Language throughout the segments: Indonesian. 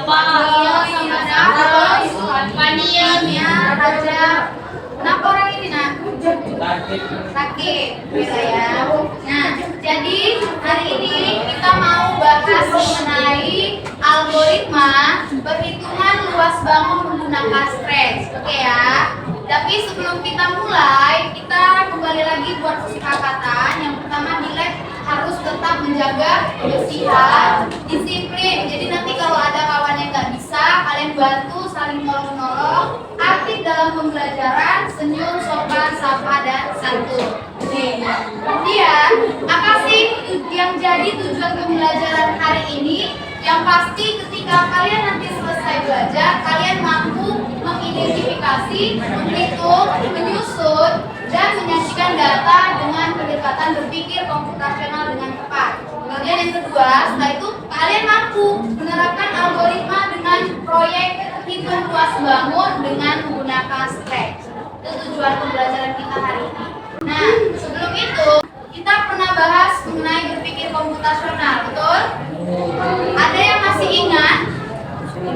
Siapa? Paniem ya, Raja. Kenapa orang ini nak? Sakit, gitu ya. Nah, jadi hari ini kita mau bahas mengenai algoritma perhitungan luas bangun menggunakan stretch. Oke ya. Tapi sebelum kita mulai, kita kembali lagi buat kesepakatan. Yang pertama di lab harus tetap menjaga kebersihan, disiplin. Jadi nanti kalau ada kawan yang nggak bisa, kalian bantu saling nolong-nolong. Aktif dalam pembelajaran, senyum, sopan, sapa, dan santun. Kemudian, apa sih yang jadi tujuan pembelajaran hari ini? Yang pasti ketika kalian nanti selesai belajar, kalian mampu mengidentifikasi, menghitung, menyusun, dan menyajikan data dengan pendekatan berpikir komputasional dengan tepat. Kemudian yang kedua, setelah itu kalian mampu menerapkan algoritma dengan proyek hitung luas bangun dengan menggunakan stretch. Itu tujuan pembelajaran kita hari ini. Nah, sebelum itu kita pernah bahas mengenai berpikir komputasional, betul? Ada yang masih ingat?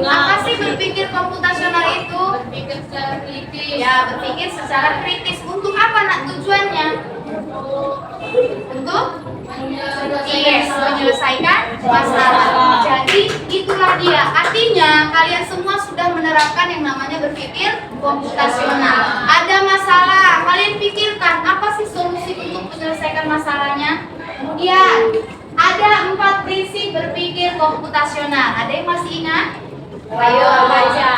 Apa sih berpikir komputasional itu? Berpikir secara kritis. Ya, berpikir secara kritis. Untuk apa nak tujuannya? Untuk menyelesaikan masalah. Jadi itulah dia. Artinya kalian semua sudah menerapkan yang namanya berpikir komputasional. Ada masalah, kalian pikirkan apa sih solusi untuk menyelesaikan masalahnya. Kemudian ada 4 prinsip berpikir komputasional. Ada yang masih ingat? Ayo baca.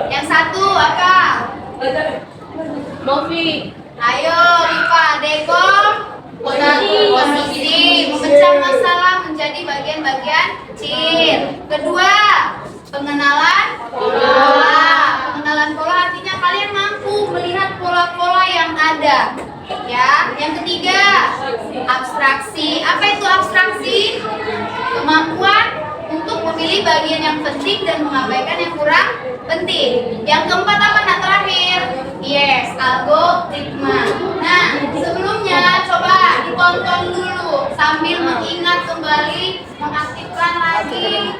Yang satu apa? Novi. Ayo Rifa, posisi, memecah masalah menjadi bagian-bagian kecil. Kedua, pengenalan pola. Pengenalan pola artinya kalian mampu melihat pola-pola yang ada. Ya, yang ketiga, abstraksi. Apa itu abstraksi? Kemampuan untuk memilih bagian yang penting dan mengabaikan yang kurang penting. Yang keempat apa nak terakhir? Yes, algoritma. Nah, sebelumnya coba ditonton dulu sambil mengingat kembali, mengaktifkan lagi.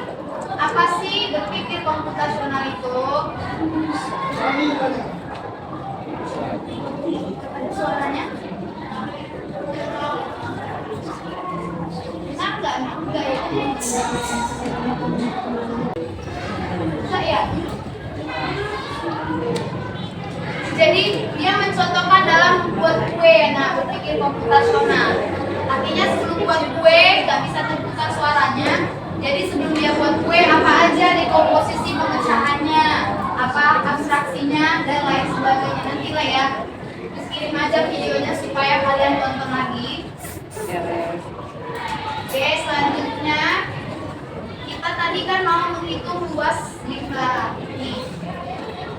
Apa sih berpikir komputasional itu? Ada suaranya? Enggak ya? Enggak ya? Jadi dia mencontohkan dalam membuat kue. Nah, berpikir komputasional. Artinya sebelum buat kue nggak bisa tentukan suaranya. Jadi sebelum dia buat kue apa aja nih komposisi pemecahannya, apa abstraksinya dan lain sebagainya. Nanti lah ya. Terus kirim aja videonya supaya kalian tonton lagi. Oke, selanjutnya kita tadi kan mau menghitung luas lingkaran ini.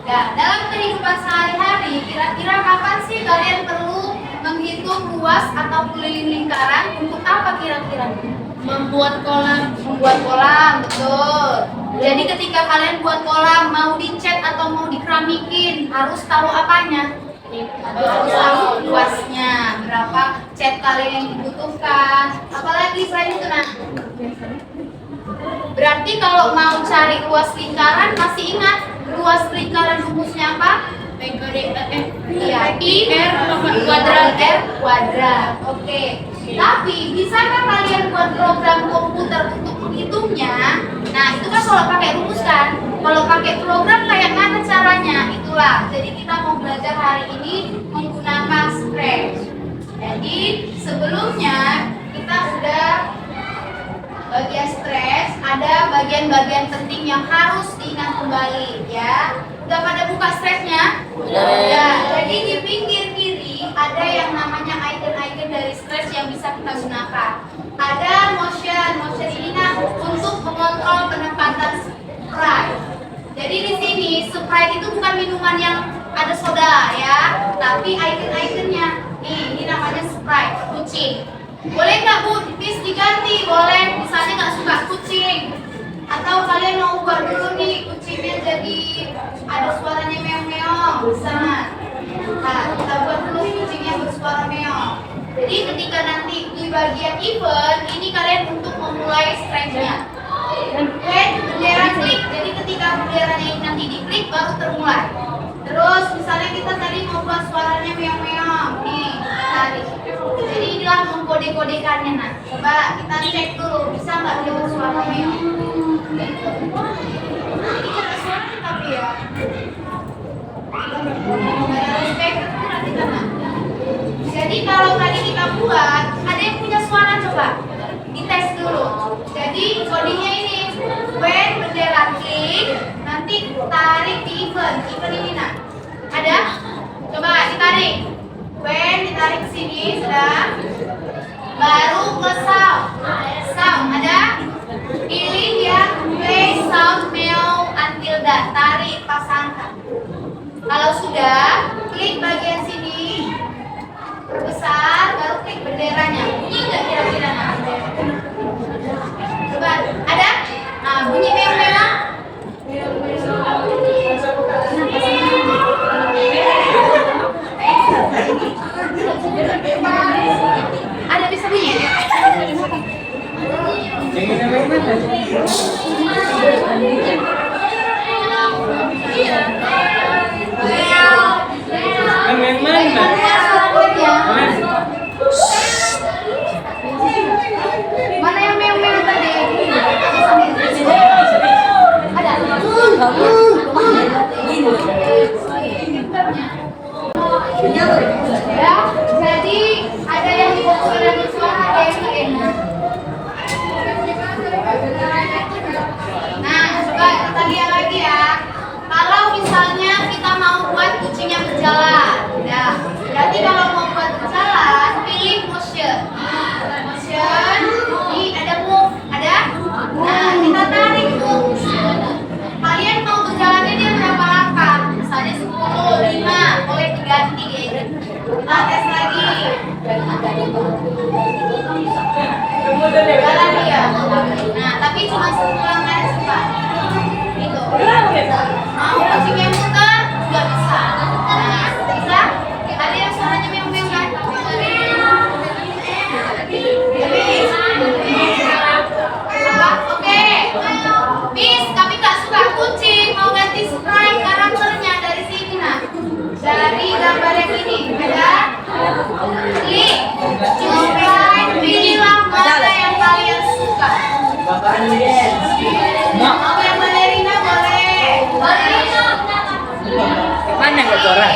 Nah, dalam kehidupan sehari-hari, kira-kira kapan sih kalian perlu menghitung luas atau keliling lingkaran? Untuk apa kira-kira? Membuat kolam. Membuat kolam, betul. Jadi ketika kalian buat kolam, mau dicat atau mau dikeramikin, harus tahu apanya? Harus tahu luasnya, berapa cat kalian yang dibutuhkan. Apalagi selain itu, nah. Berarti kalau mau cari luas lingkaran, masih ingat luas lingkaran rumusnya apa? Iya, I R kuadrat. Oke. Tapi bisakah kalian buat program komputer untuk menghitungnya? Nah, itu kan kalau pakai rumus kan. Kalau pakai program kayak mana caranya? Itulah. Jadi kita mau belajar hari ini menggunakan Scratch. Jadi sebelumnya kita udah bagian Scratch, ada bagian-bagian penting yang harus diingat kembali ya. Udah pada buka Scratch-nya? Ya. Jadi di pinggir kiri ada yang namanya icon-icon dari Scratch yang bisa kita gunakan. Ada motion ini nah untuk mengontrol penempatan sprite. Jadi di sini sprite itu bukan minuman yang ada soda ya, tapi icon-iconnya. Nih, ini namanya sprite, kucing. Boleh nggak Bu, please diganti? Boleh, misalnya nggak suka kucing. Atau kalian mau buat dulu nih kucingnya jadi ada suaranya meong-meong, bisa nggak? Nah, kita buat dulu kucingnya bersuara meong. Jadi ketika nanti di bagian event, ini kalian untuk memulai stretch-nya. When bendera klik, jadi ketika benderanya ini nanti diklik baru termulai. Terus misalnya kita tadi mau buat suaranya meong-meong, nih tarik. Jadi inilah mengkode-kodekannya. Nah, coba kita cek dulu bisa nggak dia bersuara meong. Gitu. Ini ada suara tapi ya. Jadi kalau tadi kita buat, ada yang punya suara coba dites dulu. Jadi codingnya ini, when bendera klik, nanti tarik di event ini nah. Ada? Coba ditarik. When ditarik ke sini sudah. Baru ke sound. Sound ada? Pilih yang play sound meow until done. Tarik pasangkan. Kalau sudah, klik bagian sini. Besar, baru klik benderanya. Bunyi nggak kira-kira? Coba, ada? Nah, bunyi meong-meong. Ada bisa bunyi? Mana yang meong-meong tadi? Ada? Ya, jadi ada yang dengan suara, ada yang enak. Nah, coba kita lihat lagi ya. Kalau misalnya kita mau buat kucingnya berjalan, ya. Berarti kalau mau buat berjalan, pilih motion. Motion, ini ada move, ada? Nah, kita tarik tuh. Kalian mau berjalannya dia berapa langkah? Misalnya 10, 5, boleh diganti ya. Kita tes lagi. Jalan dia. Nah, tapi cuma 10 langkah cepat. Gitu. Mau kucingnya muter? Nggak bisa. Nah, bisa? Ada yang suaranya meong-meong kan? Oke. Bis, tapi nggak suka kucing. Mau ganti sprite karakternya dari sini nah. Dari gambar yang ini ada klik sprite, pilihlah mana yang kalian suka. Mau yang balerina boleh. Balerina. Mana nggak suara?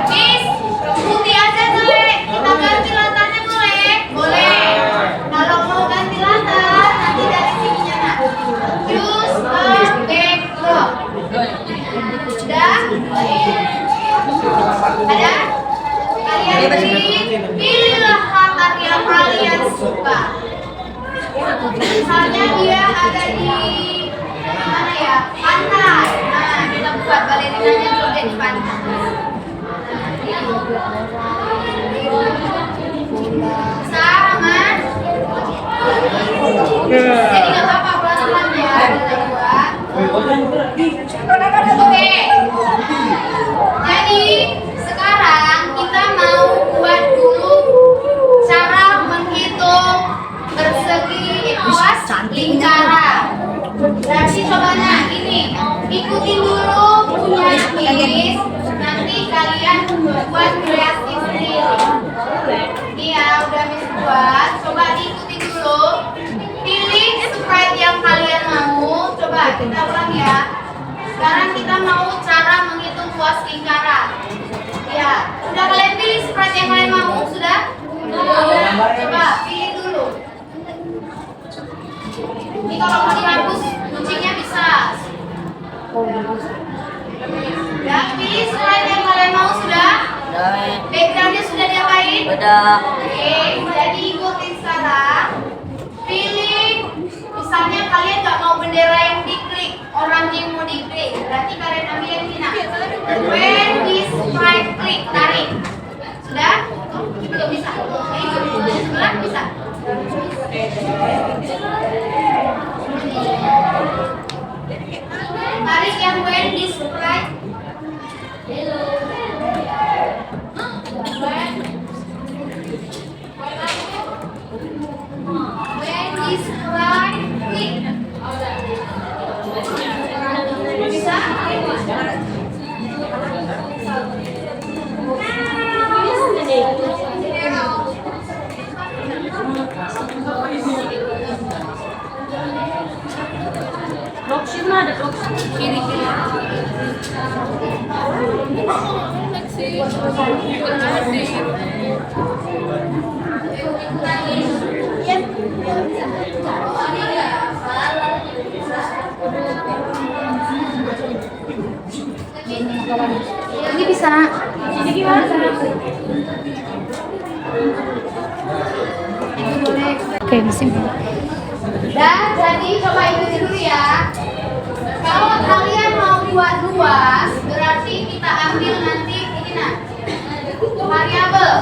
Bis, putih aja jelek. Kita ganti latarnya boleh? Boleh. Kalau mau ganti latar, nanti dari sininya nak. Choose a backdrop. Sudah? Ada? Kalian pilihlah latar yang kalian suka. Misalnya dia ada di mana ya? Pantai. Nah, kita buat balerinanya joget di pantai. Sama. Jadi nggak apa-apa pelan-pelan ya. Oke. Jadi sekarang kita mau buat dulu cara menghitung persegi luas lingkaran. Berarti cobanya ini ikutin dulu punya Miss. Nanti kalian buat kreatif sendiri. Ini ya udah Miss buat. Coba diikuti dulu. Pilih sprite yang kalian mau. Coba kita ulang ya. Sekarang kita mau cara menghitung luas lingkaran. Ya, sudah kalian pilih sprite yang kalian mau? Sudah? Coba pilih dulu. Ini kalau mau dihapus kucingnya bisa. Ya, pilih slide yang kalian mau sudah? Backgroundnya sudah diapain? Udah. Oke, jadi ikutin sekarang. Pilih, misalnya kalian nggak mau bendera yang diklik, orang yang mau diklik. Berarti kalian ambil yang ini. When this slide klik, tarik. Sudah? Belum bisa. Sebelah bisa. Tarik yang when this slide. When this Ini bisa. Ini gimana? Oke, mesin. Dan jadi coba ikuti dulu ya. Kalau kalian mau buat luas, berarti kita ambil nanti ini nah. Variabel.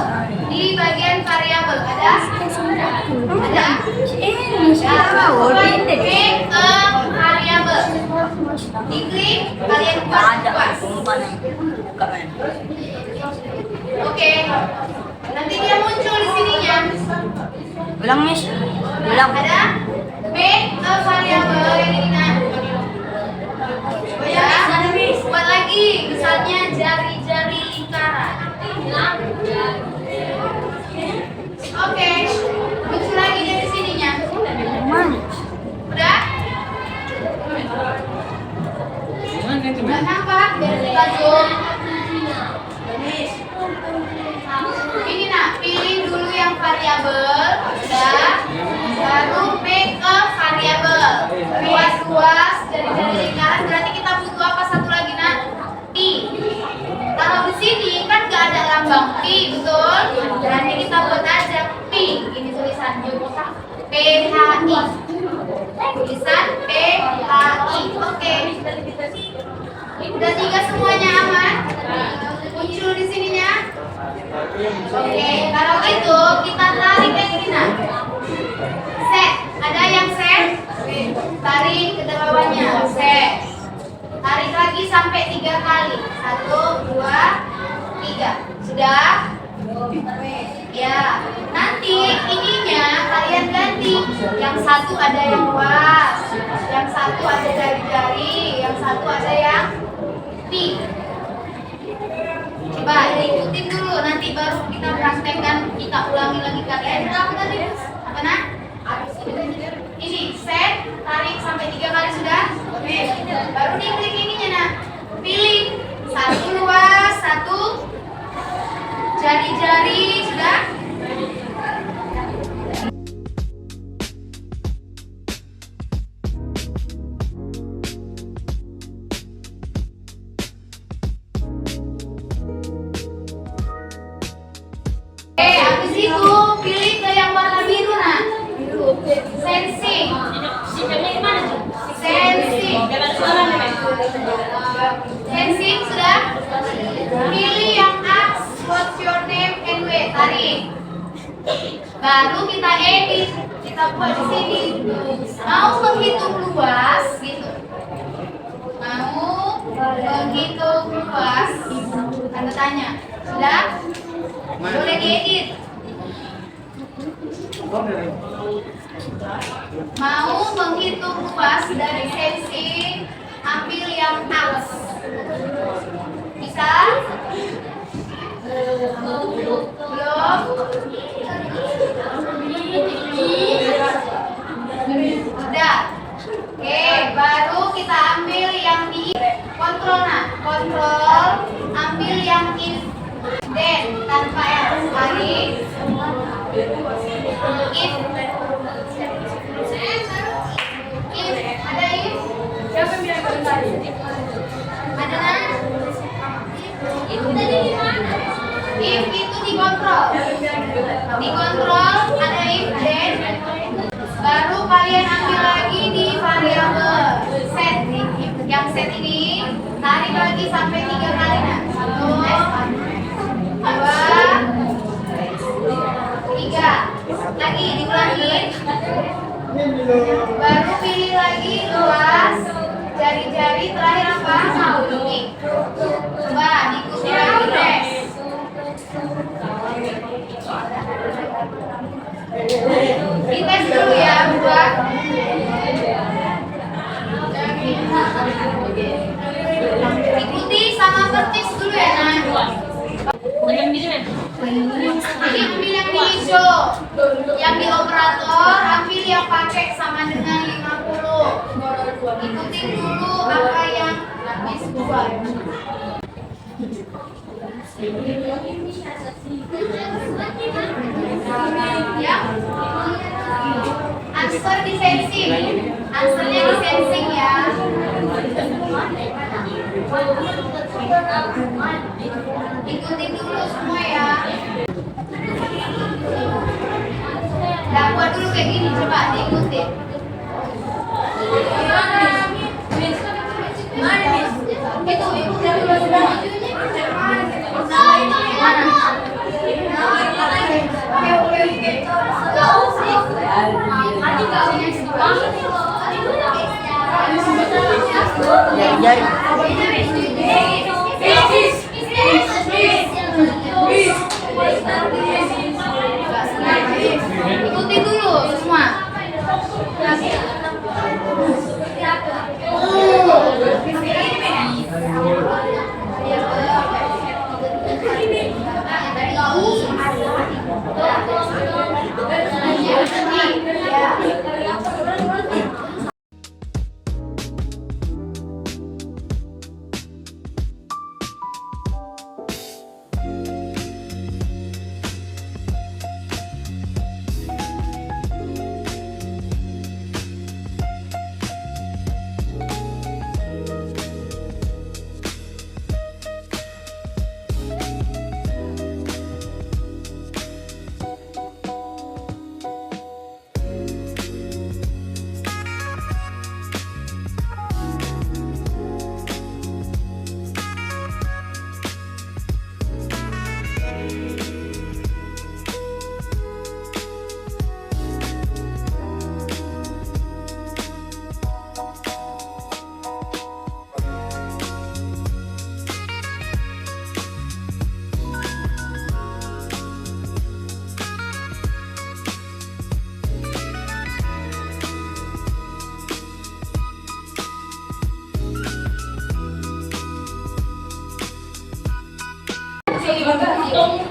Di bagian variabel ada? Ada? Make a variable. Diklik, kalian buat luas. Oke. Nanti dia muncul di sininya. Ulang, Miss. Ulang. Ada make a variable yang ini nah. Ya, buat lagi misalnya jari-jari lingkaran. Oke, muncul lagi dari sininya. Udah? Udah nampak? Biar kita zoom. Ini nak, pilih dulu yang variabel. Udah. Baru make a variable. Luas-luas jari-jari lingkaran. Berarti kita butuh apa satu lagi nak? Pi. Kalau di sini kan nggak ada lambang pi, betul? Berarti kita buat aja pi. Ini tulisannya PHI. Tulisan PHI. Oke. Udah tiga semuanya aman? Muncul di sininya? Oke. Kalau gitu kita tarik yang ini nah. Set. Ada yang set? Tarik ke bawahnya. Set. Tarik lagi sampai 3 kali. 1, 2, 3. Sudah? Ya. Nanti ininya kalian ganti. Yang satu ada yang luas, yang satu ada jari-jari, yang satu ada yang pi. Coba diikutin dulu. Nanti baru kita praktekkan. Kita ulangi lagi kalian. Apa tadi? Apa nak? Ini set. Tarik sampai 3 kali sudah? Oke. Baru diklik ininya nah. Pilih satu luas, satu jari-jari sudah? Habis itu pilih ke yang warna biru nah. Sensing. Sensing sudah? Pilih yang ask what's your name and where. Tarik. Baru kita edit. Kita buat di sini. Mau menghitung luas gitu. Mau menghitung luas. Tanda tanya. Sudah? Boleh diedit. Mau menghitung luas dari sensing, ambil yang ask. Bisa? Belum? Udah. Oke, baru kita ambil yang di kontrol nah. Kontrol, ambil yang if then tanpa R. Tarik. If ada if? Siapa yang bilang tadi? Ada nah? Itu tadi di mana? If itu dikontrol. Dikontrol ada if then. Baru kalian ambil lagi di variabel set. Yang set ini tarik lagi sampai 3 kali nah. 1, 2, 3. Lagi diulangin. Baru pilih lagi luas, jari-jari terakhir apa? Ini. Coba diikuti lagi tes. Dites dulu ya buat. Ikuti sama persis dulu ya nah. Ini ambil yang di hijau, yang di operator ambil yang pakai sama dengan 50. Ikutin dulu apa yang habis buat. Ya. Answer di sensing. Answernya di sensing ya. Ikutin dulu semua ya. Nah, buat dulu kayak gini, coba diikutin. Itu ikutin dulu semua. Jari. Ikutin dulu semua.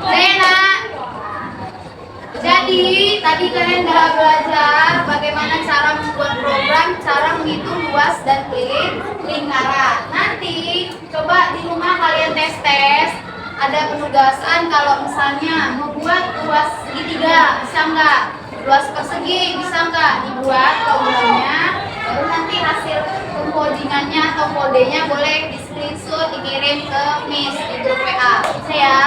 Rena, jadi tadi kalian udah belajar bagaimana cara membuat program, cara menghitung luas dan lingkaran. Nanti coba di rumah kalian tes. Ada penugasan kalau misalnya membuat luas segitiga, bisa nggak? Luas persegi, bisa nggak? Dibuat programnya, baru nanti hasil pengkodingannya atau kodenya boleh di screenshot dikirim ke Miss di grup WA. Bisa ya?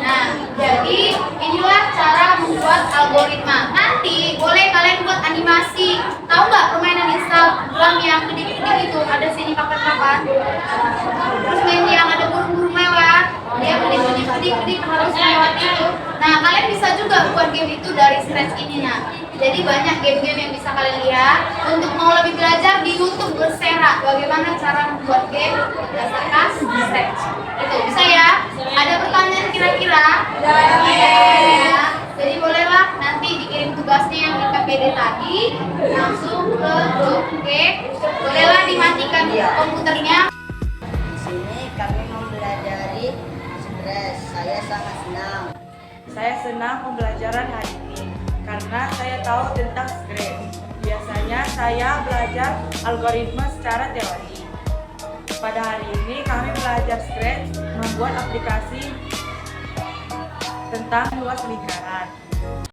Nah, jadi inilah cara membuat algoritma. Nanti boleh kalian buat animasi. Tahu nggak permainan Instagram yang gede-gede itu? Ada sini papan-papan. Terus main yang ada burung-burung lewat. Dia gede-gede harus lewat itu. Nah, kalian bisa juga buat game itu dari scratch ini. Nah, jadi banyak game-game yang bisa kalian lihat. Untuk mau lebih belajar di YouTube Bersera bagaimana cara membuat game berdasarkan scratch. Itu bisa ya? Ada pertanyaan kira-kira? Ya. Jadi bolehlah nanti dikirim tugasnya yang di PPD tadi langsung ke grup. Oke? Bolehlah dimatikan komputernya. Di sini kami mempelajari stres. Saya sangat senang. Saya senang pembelajaran hari ini karena saya tahu tentang Scratch. Biasanya saya belajar algoritma secara teori. Pada hari ini kami belajar Scratch membuat aplikasi tentang luas lingkaran.